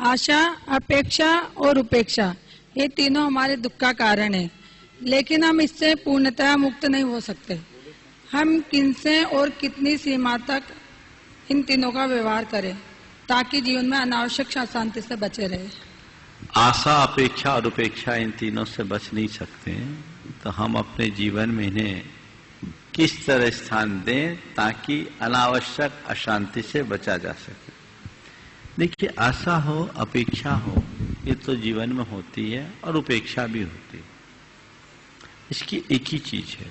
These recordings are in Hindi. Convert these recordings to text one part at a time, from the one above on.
आशा, अपेक्षा और उपेक्षा ये तीनों हमारे दुख का कारण है, लेकिन हम इससे पूर्णतः मुक्त नहीं हो सकते। हम किनसे और कितनी सीमा तक इन तीनों का व्यवहार करें ताकि जीवन में अनावश्यक अशांति से बचे रहे। आशा, अपेक्षा और उपेक्षा इन तीनों से बच नहीं सकते, तो हम अपने जीवन में इन्हें किस तरह स्थान दें ताकि अनावश्यक अशांति से बचा जा सके। देखिए, आशा हो, अपेक्षा हो, ये तो जीवन में होती है और उपेक्षा भी होती है। इसकी एक ही चीज है,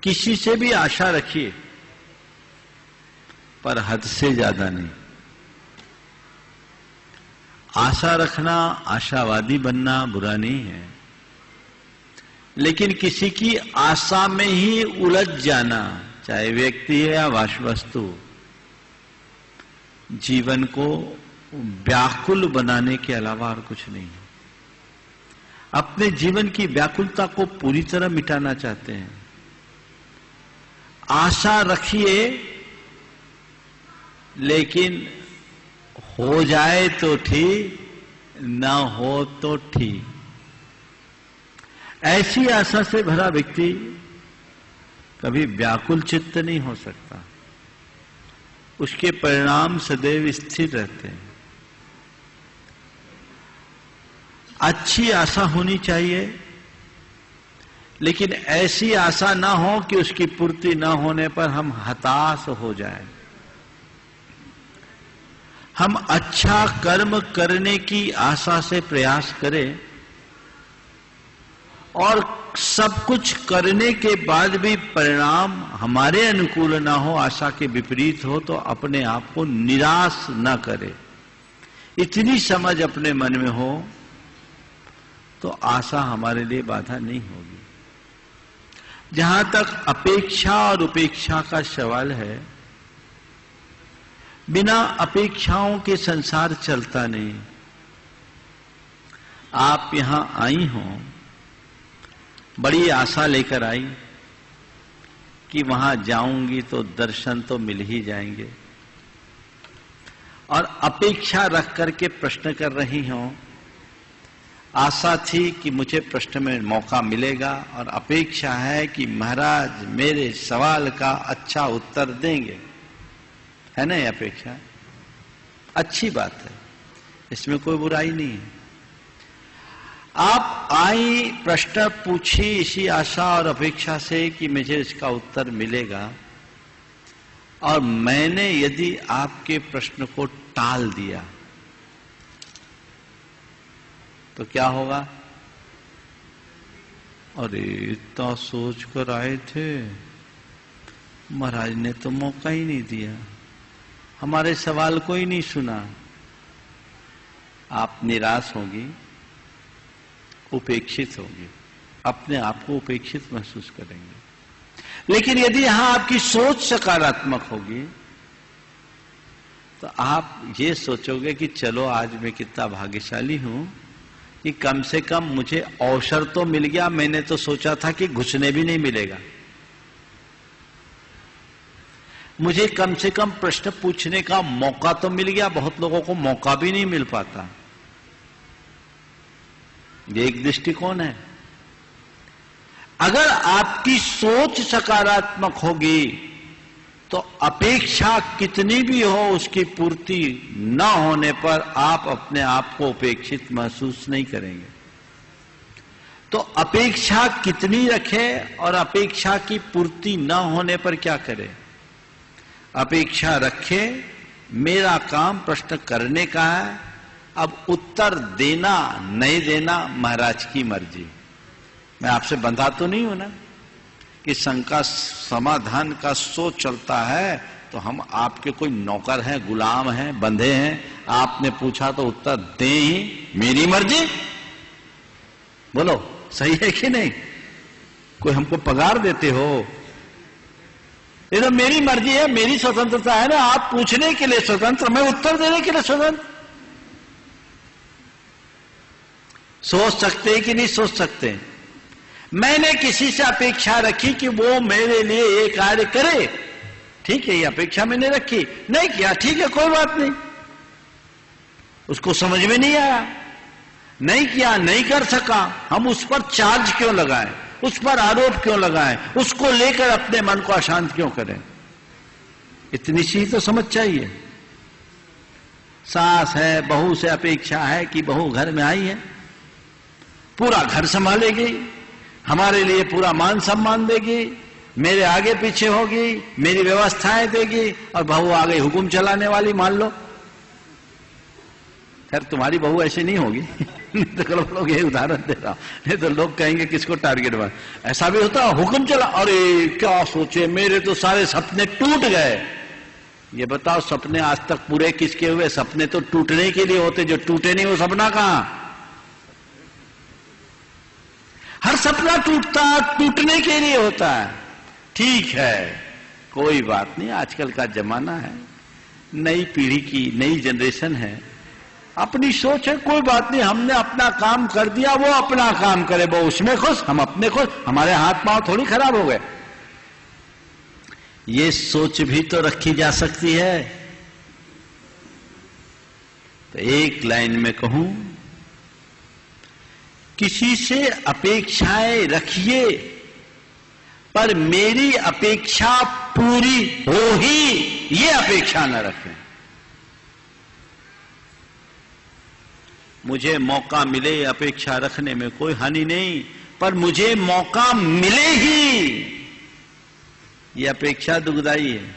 किसी से भी आशा रखिए पर हद से ज्यादा नहीं। आशा रखना, आशावादी बनना बुरा नहीं है, लेकिन किसी की आशा में ही उलझ जाना, चाहे व्यक्ति है या वस्तु, जीवन को व्याकुल बनाने के अलावा और कुछ नहीं है। अपने जीवन की व्याकुलता को पूरी तरह मिटाना चाहते हैं, आशा रखिए, लेकिन हो जाए तो ठीक, ना हो तो ठीक। ऐसी आशा से भरा व्यक्ति कभी व्याकुल चित्त नहीं हो सकता, उसके परिणाम सदैव स्थिर रहते हैं। अच्छी आशा होनी चाहिए, लेकिन ऐसी आशा ना हो कि उसकी पूर्ति ना होने पर हम हताश हो जाएं। हम अच्छा कर्म करने की आशा से प्रयास करें और सब कुछ करने के बाद भी परिणाम हमारे अनुकूल ना हो, आशा के विपरीत हो, तो अपने आप को निराश ना करें। इतनी समझ अपने मन में हो तो आशा हमारे लिए बाधा नहीं होगी। जहां तक अपेक्षा और उपेक्षा का सवाल है, बिना अपेक्षाओं के संसार चलता नहीं। आप यहां आई हो, बड़ी आशा लेकर आई कि वहां जाऊंगी तो दर्शन तो मिल ही जाएंगे, और अपेक्षा रख करके प्रश्न कर रही हो। आशा थी कि मुझे प्रश्न में मौका मिलेगा, और अपेक्षा है कि महाराज मेरे सवाल का अच्छा उत्तर देंगे, है ना? ये अपेक्षा अच्छी बात है, इसमें कोई बुराई नहीं है। आप आई, प्रश्न पूछी इसी आशा और अपेक्षा से कि मुझे इसका उत्तर मिलेगा, और मैंने यदि आपके प्रश्न को टाल दिया तो क्या होगा? अरे इतना सोच कर आए थे, महाराज ने तो मौका ही नहीं दिया, हमारे सवाल को ही नहीं सुना। आप निराश होगी, उपेक्षित होगी, अपने आप को उपेक्षित महसूस करेंगे। लेकिन यदि यहां आपकी सोच सकारात्मक होगी तो आप ये सोचोगे कि चलो आज मैं कितना भाग्यशाली हूं कि कम से कम मुझे अवसर तो मिल गया, मैंने तो सोचा था कि घुसने भी नहीं मिलेगा। मुझे कम से कम प्रश्न पूछने का मौका तो मिल गया, बहुत लोगों को मौका भी नहीं मिल पाता। ये एक दृष्टिकोण है। अगर आपकी सोच सकारात्मक होगी तो अपेक्षा कितनी भी हो, उसकी पूर्ति न होने पर आप अपने आप को उपेक्षित महसूस नहीं करेंगे। तो अपेक्षा कितनी रखें और अपेक्षा की पूर्ति न होने पर क्या करें? अपेक्षा रखें, मेरा काम प्रश्न करने का है, अब उत्तर देना नहीं देना महाराज की मर्जी। मैं आपसे बंधा तो नहीं हूं ना कि शंका समाधान का सोच चलता है तो हम आपके कोई नौकर हैं, गुलाम हैं, बंधे हैं, आपने पूछा तो उत्तर दें ही, मेरी मर्जी। बोलो सही है कि नहीं? कोई हमको पगार देते हो? ये तो मेरी मर्जी है, मेरी स्वतंत्रता है ना। आप पूछने के लिए स्वतंत्र, मैं उत्तर देने के लिए स्वतंत्र। सोच सकते कि नहीं सोच सकते? मैंने किसी से अपेक्षा रखी कि वो मेरे लिए ये कार्य करे, ठीक है, ये अपेक्षा मैंने रखी, नहीं किया, ठीक है, कोई बात नहीं। उसको समझ में नहीं आया, नहीं किया, नहीं कर सका, हम उस पर चार्ज क्यों लगाएं, उस पर आरोप क्यों लगाएं, उसको लेकर अपने मन को अशांत क्यों करें? इतनी सी तो समझ चाहिए। सास है, बहू से अपेक्षा है कि बहू घर में आई है, पूरा घर संभालेगी, हमारे लिए पूरा मान सम्मान देगी, मेरे आगे पीछे होगी, मेरी व्यवस्थाएं देगी, और बहू आ गई हुक्म चलाने वाली मान लो। खैर तुम्हारी बहू ऐसे नहीं होगी तो लोग ये उदाहरण दे रहा हूं, नहीं तो लोग कहेंगे किसको टारगेट बना। ऐसा भी होता है, हुक्म चला, अरे क्या सोचे, मेरे तो सारे सपने टूट गए। ये बताओ सपने आज तक पूरे किसके हुए? सपने तो टूटने के लिए होते, जो टूटे नहीं वो सपना कहां? हर सपना टूटने के लिए होता है। ठीक है, कोई बात नहीं, आजकल का जमाना है, नई पीढ़ी की नई जनरेशन है, अपनी सोच है, कोई बात नहीं, हमने अपना काम कर दिया, वो अपना काम करे, वो उसमें खुश, हम अपने खुश, हमारे हाथ पांव थोड़ी खराब हो गए। ये सोच भी तो रखी जा सकती है। तो एक लाइन में कहूं, किसी से अपेक्षाएं रखिए, पर मेरी अपेक्षा पूरी हो ही ये अपेक्षा न रखें। मुझे मौका मिले अपेक्षा रखने में कोई हानि नहीं, पर मुझे मौका मिले ही ये अपेक्षा दुखदाई है।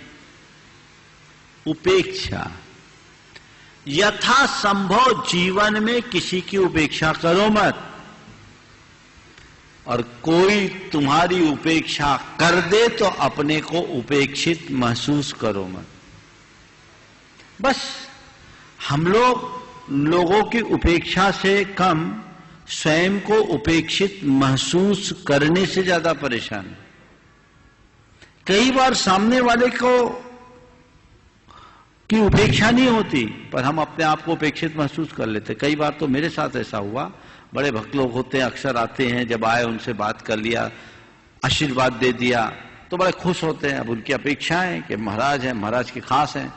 उपेक्षा, यथासंभव जीवन में किसी की उपेक्षा करो मत, और कोई तुम्हारी उपेक्षा कर दे तो अपने को उपेक्षित महसूस करो मत। बस हम लोगों की उपेक्षा से कम स्वयं को उपेक्षित महसूस करने से ज्यादा परेशान है। कई बार सामने वाले को की उपेक्षा नहीं होती, पर हम अपने आप को उपेक्षित महसूस कर लेते। कई बार तो मेरे साथ ऐसा हुआ, बड़े भक्त लोग होते हैं, अक्सर आते हैं, जब आए उनसे बात कर लिया, आशीर्वाद दे दिया तो बड़े खुश होते हैं। अब उनकी अपेक्षाएं कि महाराज हैं, महाराज के खास हैं।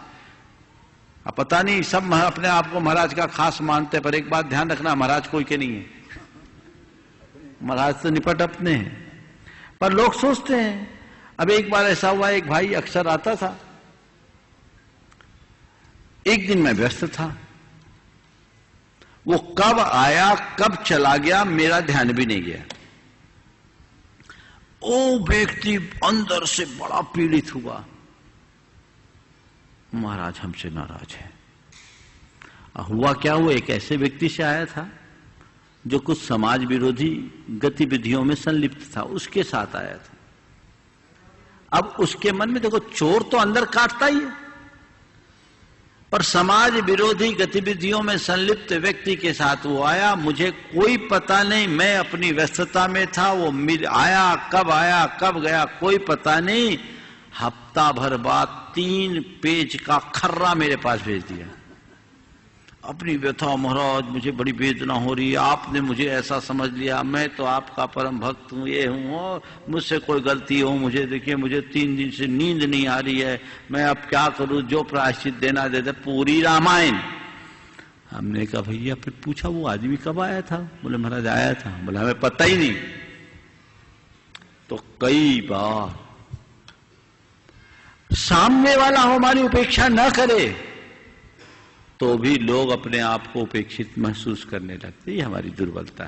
अब पता नहीं सब अपने आप को महाराज का खास मानते, पर एक बात ध्यान रखना, महाराज कोई के नहीं है, महाराज तो निपट अपने हैं, पर लोग सोचते हैं। अब एक बार ऐसा हुआ, एक भाई अक्सर आता था, एक दिन मैं व्यस्त था, वो कब आया कब चला गया मेरा ध्यान भी नहीं गया। वो व्यक्ति अंदर से बड़ा पीड़ित हुआ, महाराज हमसे नाराज है। हुआ क्या, वो एक ऐसे व्यक्ति से आया था जो कुछ समाज विरोधी गतिविधियों में संलिप्त था, उसके साथ आया था। अब उसके मन में देखो, चोर तो अंदर काटता ही है, पर समाज विरोधी गतिविधियों में संलिप्त व्यक्ति के साथ वो आया। मुझे कोई पता नहीं, मैं अपनी व्यस्तता में था, वो आया कब गया कोई पता नहीं। हफ्ता भर बाद 3 पेज का खर्रा मेरे पास भेज दिया, अपनी व्यथा, महाराज मुझे बड़ी वेदना हो रही है, आपने मुझे ऐसा समझ लिया, मैं तो आपका परम भक्त हूँ, ये हूँ, मुझसे कोई गलती हो, मुझे देखिए, मुझे 3 दिन से नींद नहीं आ रही है, मैं अब क्या करूँ, जो प्रायश्चित देना दे दे। पूरी रामायण। हमने कहा भैया, फिर पूछा वो आदमी कब आया था? बोले महाराज आया था। बोला हमें पता ही नहीं। तो कई बार सामने वाला हमारी उपेक्षा न करे तो भी लोग अपने आप को उपेक्षित महसूस करने लगते। ये हमारी दुर्बलता है।